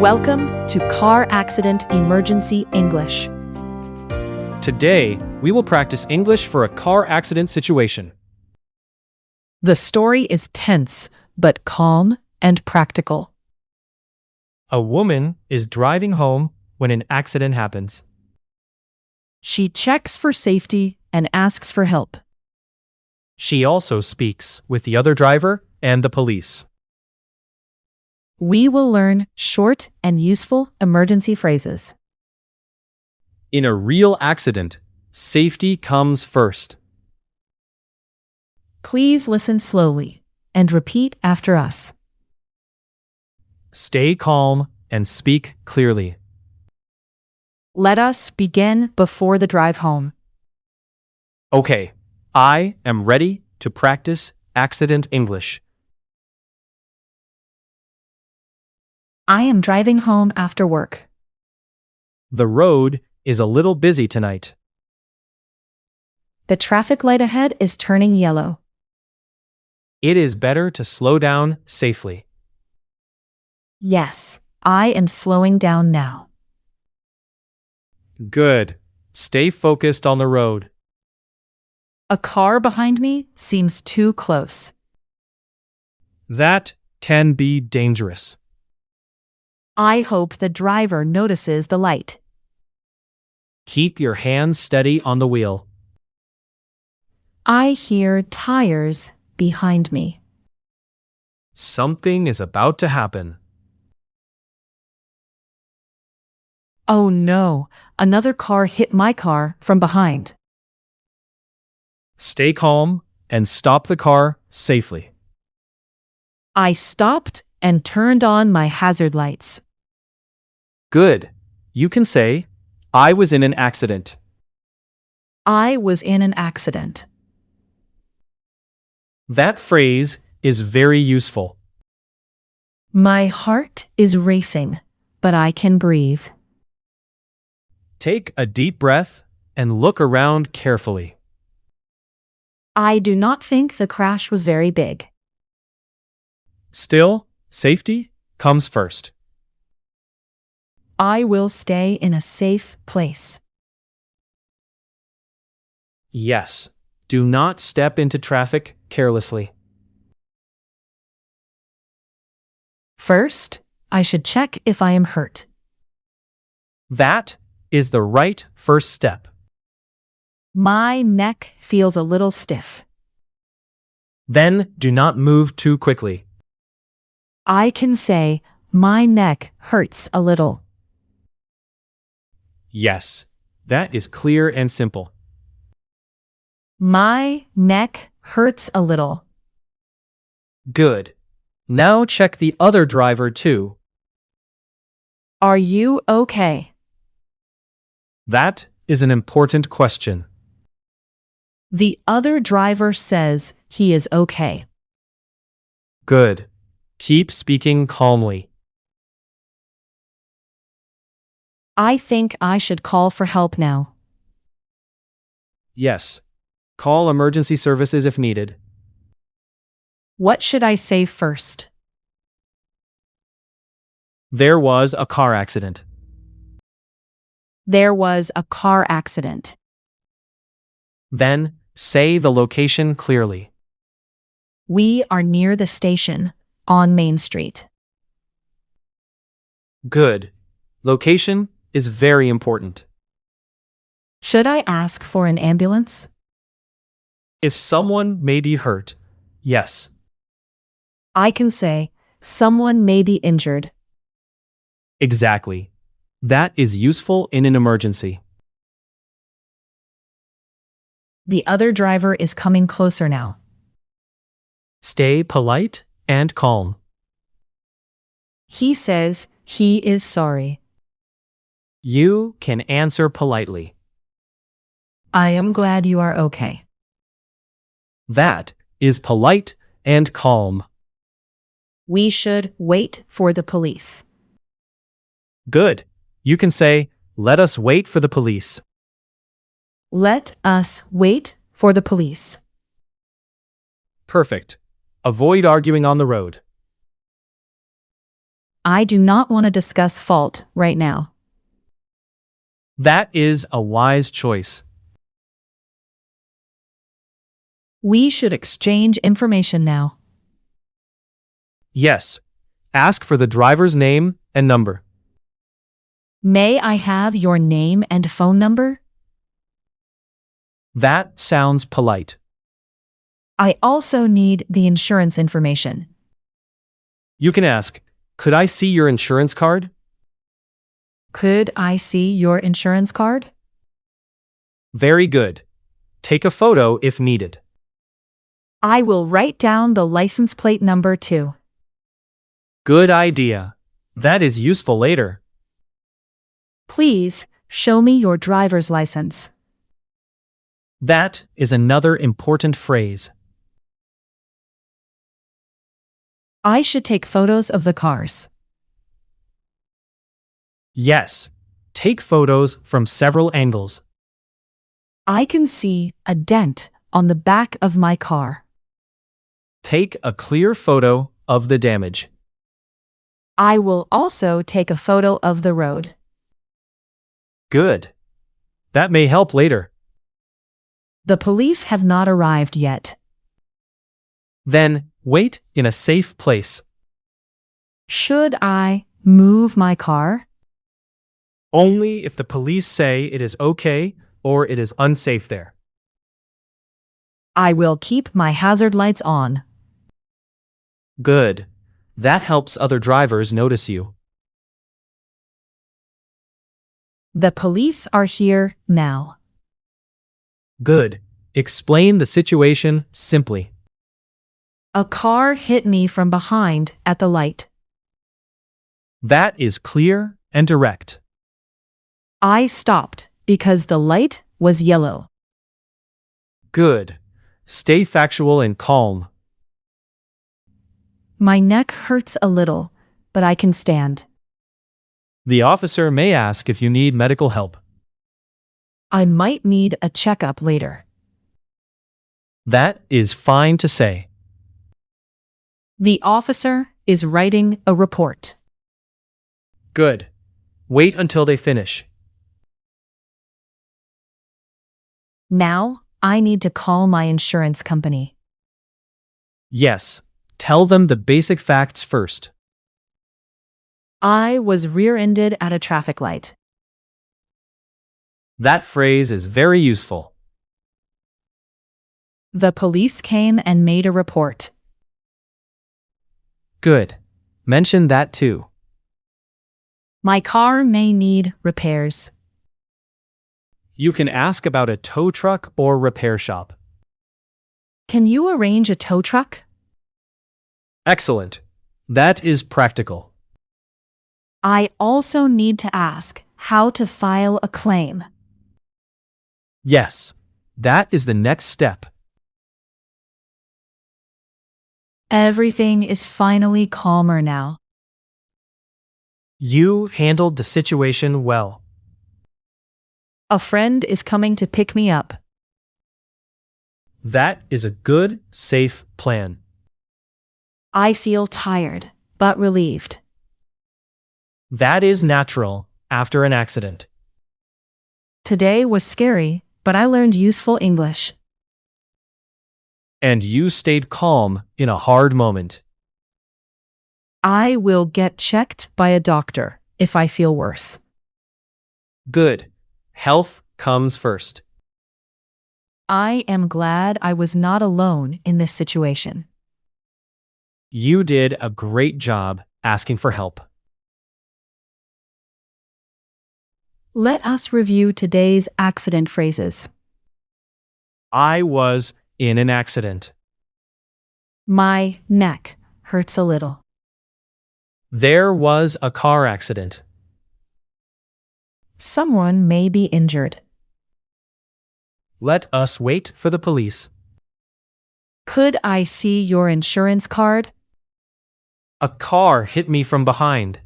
Welcome to Car Accident Emergency English. Today, we will practice English for a car accident situation. The story is tense, but calm and practical. A woman is driving home when an accident happens. She checks for safety and asks for help. She also speaks with the other driver and the police. We will learn short and useful emergency phrases. In a real accident, safety comes first. Please listen slowly and repeat after us. Stay calm and speak clearly. Let us begin before the drive home. Okay, I am ready to practice accident English. I am driving home after work. The road is a little busy tonight. The traffic light ahead is turning yellow. It is better to slow down safely. Yes, I am slowing down now. Good. Stay focused on the road. A car behind me seems too close. That can be dangerous. I hope the driver notices the light. Keep your hands steady on the wheel. I hear tires behind me. Something is about to happen. Oh no, another car hit my car from behind. Stay calm and stop the car safely. I stopped and turned on my hazard lights. Good. You can say, I was in an accident. I was in an accident. That phrase is very useful. My heart is racing, but I can breathe. Take a deep breath and look around carefully. I do not think the crash was very big. Still, safety comes first. I will stay in a safe place. Yes, do not step into traffic carelessly. First, I should check if I am hurt. That is the right first step. My neck feels a little stiff. Then do not move too quickly. I can say, my neck hurts a little. Yes, that is clear and simple. My neck hurts a little. Good. Now check the other driver too. Are you okay? That is an important question. The other driver says he is okay. Good. Keep speaking calmly. I think I should call for help now. Yes. Call emergency services if needed. What should I say first? There was a car accident. There was a car accident. Then, say the location clearly. We are near the station on Main Street. Good. Location is very important. Should I ask for an ambulance? If someone may be hurt, yes. I can say, someone may be injured. Exactly. That is useful in an emergency. The other driver is coming closer now. Stay polite and calm. He says he is sorry. You can answer politely. I am glad you are okay. That is polite and calm. We should wait for the police. Good. You can say, let us wait for the police. Let us wait for the police. Perfect. Avoid arguing on the road. I do not want to discuss fault right now. That is a wise choice. We should exchange information now. Yes. Ask for the driver's name and number. May I have your name and phone number? That sounds polite. I also need the insurance information. You can ask, could I see your insurance card? Could I see your insurance card? Very good. Take a photo if needed. I will write down the license plate number too. Good idea. That is useful later. Please show me your driver's license. That is another important phrase. I should take photos of the cars. Yes. Take photos from several angles. I can see a dent on the back of my car. Take a clear photo of the damage. I will also take a photo of the road. Good. That may help later. The police have not arrived yet. Then, wait in a safe place. Should I move my car? Only if the police say it is okay or it is unsafe there. I will keep my hazard lights on. Good. That helps other drivers notice you. The police are here now. Good. Explain the situation simply. A car hit me from behind at the light. That is clear and direct. I stopped because the light was yellow. Good. Stay factual and calm. My neck hurts a little, but I can stand. The officer may ask if you need medical help. I might need a checkup later. That is fine to say. The officer is writing a report. Good. Wait until they finish. Now, I need to call my insurance company. Yes. Tell them the basic facts first. I was rear-ended at a traffic light. That phrase is very useful. The police came and made a report. Good. Mention that too. My car may need repairs. You can ask about a tow truck or repair shop. Can you arrange a tow truck? Excellent. That is practical. I also need to ask how to file a claim. Yes. That is the next step. Everything is finally calmer now. You handled the situation well. A friend is coming to pick me up. That is a good, safe plan. I feel tired, but relieved. That is natural after an accident. Today was scary, but I learned useful English. And you stayed calm in a hard moment. I will get checked by a doctor if I feel worse. Good. Health comes first. I am glad I was not alone in this situation. You did a great job asking for help. Let us review today's accident phrases. I was in an accident. My neck hurts a little. There was a car accident. Someone may be injured. Let us wait for the police. Could I see your insurance card? A car hit me from behind.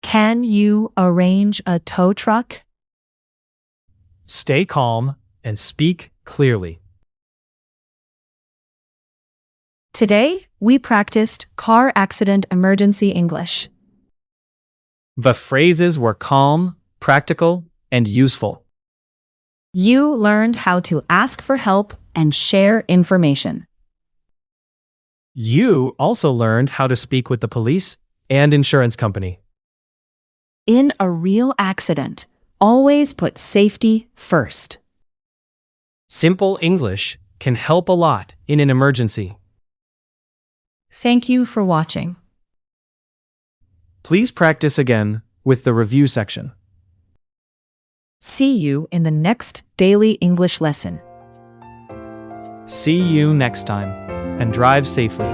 Can you arrange a tow truck? Stay calm and speak clearly. Today, we practiced car accident emergency English. The phrases were calm, practical, and useful. You learned how to ask for help and share information. You also learned how to speak with the police and insurance company. In a real accident, always put safety first. Simple English can help a lot in an emergency. Thank you for watching. Please practice again with the review section. See you in the next daily English lesson. See you next time, and drive safely.